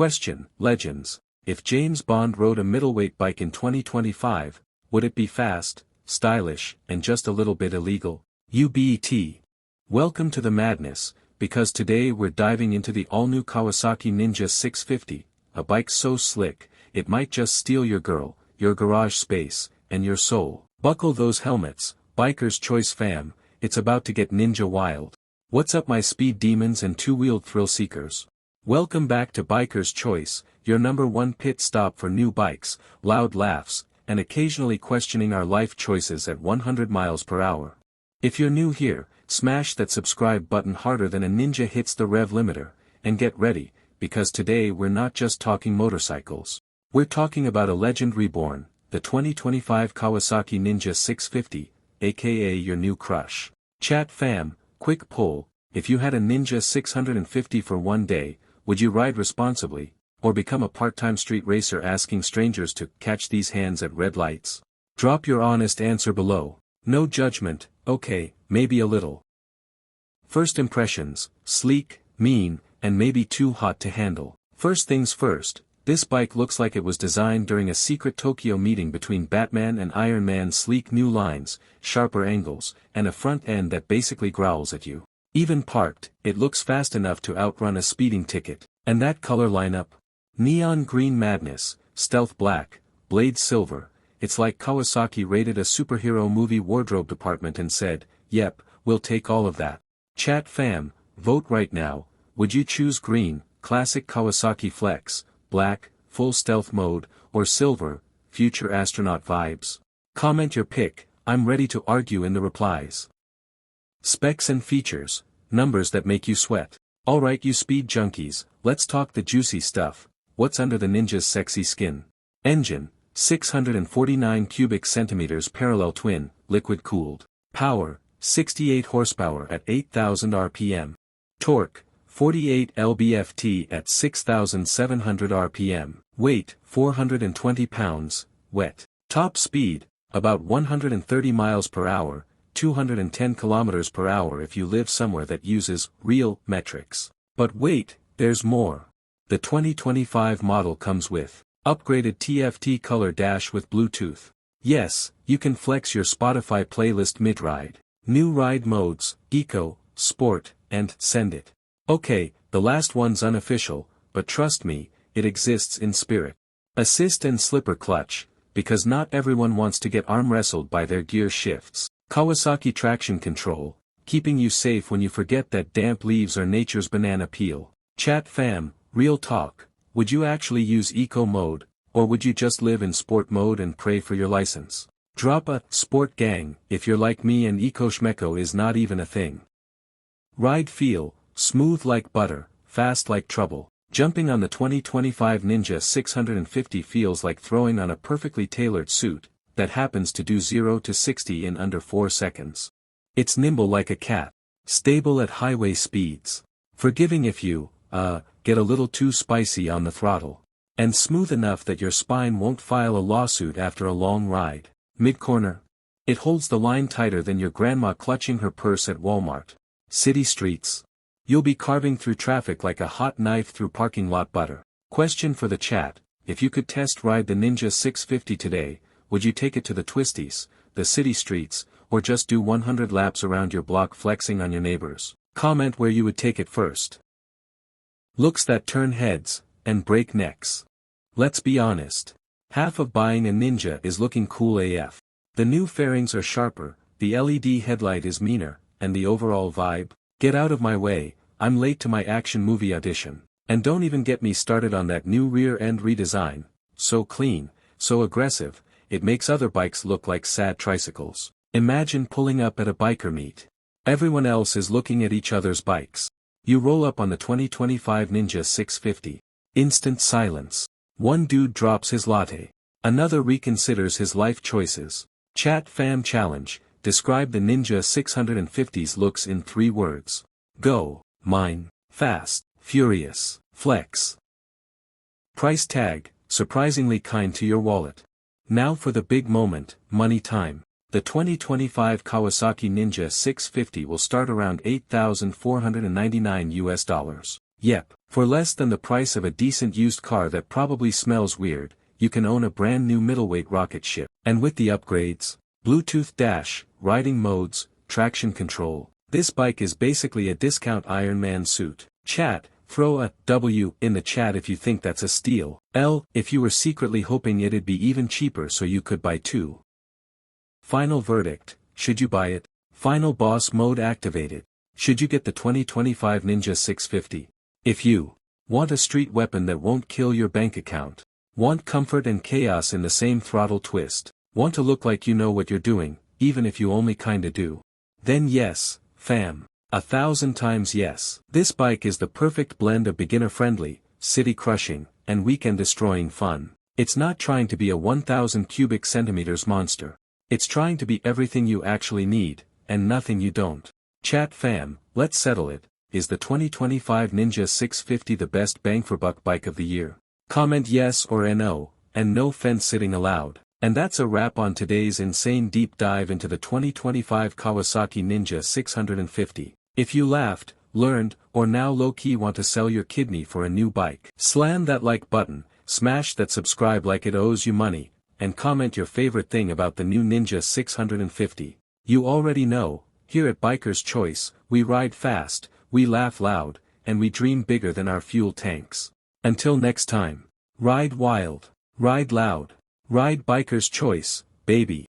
Question, legends. If James Bond rode a middleweight bike in 2025, would it be fast, stylish, and just a little bit illegal? You bet. Welcome to the madness, because today we're diving into the all-new Kawasaki Ninja 650, a bike so slick, it might just steal your girl, your garage space, and your soul. Buckle those helmets, Biker's Choice fam, it's about to get ninja wild. What's up my speed demons and two-wheeled thrill seekers? Welcome back to Biker's Choice, your #1 pit stop for new bikes, loud laughs, and occasionally questioning our life choices at 100 miles per hour. If you're new here, smash that subscribe button harder than a ninja hits the rev limiter, and get ready, because today we're not just talking motorcycles. We're talking about a legend reborn, the 2025 Kawasaki Ninja 650, aka your new crush. Chat fam, quick poll, if you had a Ninja 650 for one day, would you ride responsibly, or become a part-time street racer asking strangers to catch these hands at red lights? Drop your honest answer below. No judgment, okay, maybe a little. First impressions, sleek, mean, and maybe too hot to handle. First things first, this bike looks like it was designed during a secret Tokyo meeting between Batman and Iron Man. Sleek new lines, sharper angles, and a front end that basically growls at you. Even parked, it looks fast enough to outrun a speeding ticket. And that color lineup? Neon green madness, stealth black, blade silver. It's like Kawasaki raided a superhero movie wardrobe department and said, yep, we'll take all of that. Chat fam, vote right now. Would you choose green, classic Kawasaki flex, black, full stealth mode, or silver, future astronaut vibes? Comment your pick, I'm ready to argue in the replies. Specs and features, numbers that make you sweat. Alright you speed junkies, let's talk the juicy stuff. What's under the Ninja's sexy skin? Engine, 649 cubic centimeters parallel twin, liquid cooled. Power, 68 horsepower at 8,000 RPM. Torque, 48 lb-ft at 6,700 RPM. Weight, 420 pounds, wet. Top speed, about 130 miles per hour, 210 kilometers per hour if you live somewhere that uses real metrics. But wait, there's more. The 2025 model comes with upgraded TFT color dash with Bluetooth. Yes, you can flex your Spotify playlist mid-ride. New ride modes, Eco, Sport, and Send It. Okay, the last one's unofficial, but trust me, it exists in spirit. Assist and slipper clutch, because not everyone wants to get arm wrestled by their gear shifts. Kawasaki traction control, keeping you safe when you forget that damp leaves are nature's banana peel. Chat fam, real talk, would you actually use eco mode, or would you just live in sport mode and pray for your license? Drop a sport gang if you're like me and eco schmecko is not even a thing. Ride feel, smooth like butter, fast like trouble. Jumping on the 2025 Ninja 650 feels like throwing on a perfectly tailored suit that happens to do 0 to 60 in under 4 seconds. It's nimble like a cat, stable at highway speeds, forgiving if you, get a little too spicy on the throttle, and smooth enough that your spine won't file a lawsuit after a long ride. Mid-corner. It holds the line tighter than your grandma clutching her purse at Walmart. City streets. You'll be carving through traffic like a hot knife through parking lot butter. Question for the chat, if you could test ride the Ninja 650 today, would you take it to the twisties, the city streets, or just do 100 laps around your block flexing on your neighbors? Comment where you would take it first. Looks that turn heads, and break necks. Let's be honest. Half of buying a Ninja is looking cool AF. The new fairings are sharper, the LED headlight is meaner, and the overall vibe? Get out of my way, I'm late to my action movie audition. And don't even get me started on that new rear end redesign. So clean, so aggressive, it makes other bikes look like sad tricycles. Imagine pulling up at a biker meet. Everyone else is looking at each other's bikes. You roll up on the 2025 Ninja 650. Instant silence. One dude drops his latte. Another reconsiders his life choices. Chat fam challenge, describe the Ninja 650's looks in 3 words. Go, mine, fast, furious, flex. Price tag, surprisingly kind to your wallet. Now for the big moment, money time. The 2025 Kawasaki Ninja 650 will start around $8,499 US. Yep, for less than the price of a decent used car that probably smells weird, you can own a brand new middleweight rocket ship. And with the upgrades, Bluetooth dash, riding modes, traction control, this bike is basically a discount Iron Man suit. Chat, throw a W in the chat if you think that's a steal. L, if you were secretly hoping it'd be even cheaper so you could buy two. Final verdict, should you buy it? Final boss mode activated. Should you get the 2025 Ninja 650? If you want a street weapon that won't kill your bank account, want comfort and chaos in the same throttle twist, want to look like you know what you're doing, even if you only kinda do, then yes, fam. 1,000 times yes. This bike is the perfect blend of beginner-friendly, city-crushing, and weekend-destroying fun. It's not trying to be a 1,000 cubic centimeters monster. It's trying to be everything you actually need, and nothing you don't. Chat fam, let's settle it. Is the 2025 Ninja 650 the best bang-for-buck bike of the year? Comment yes or no, and no fence-sitting allowed. And that's a wrap on today's insane deep dive into the 2025 Kawasaki Ninja 650. If you laughed, learned, or now low-key want to sell your kidney for a new bike, slam that like button, smash that subscribe like it owes you money, and comment your favorite thing about the new Ninja 650. You already know, here at Biker's Choice, we ride fast, we laugh loud, and we dream bigger than our fuel tanks. Until next time, ride wild, ride loud, ride Biker's Choice, baby.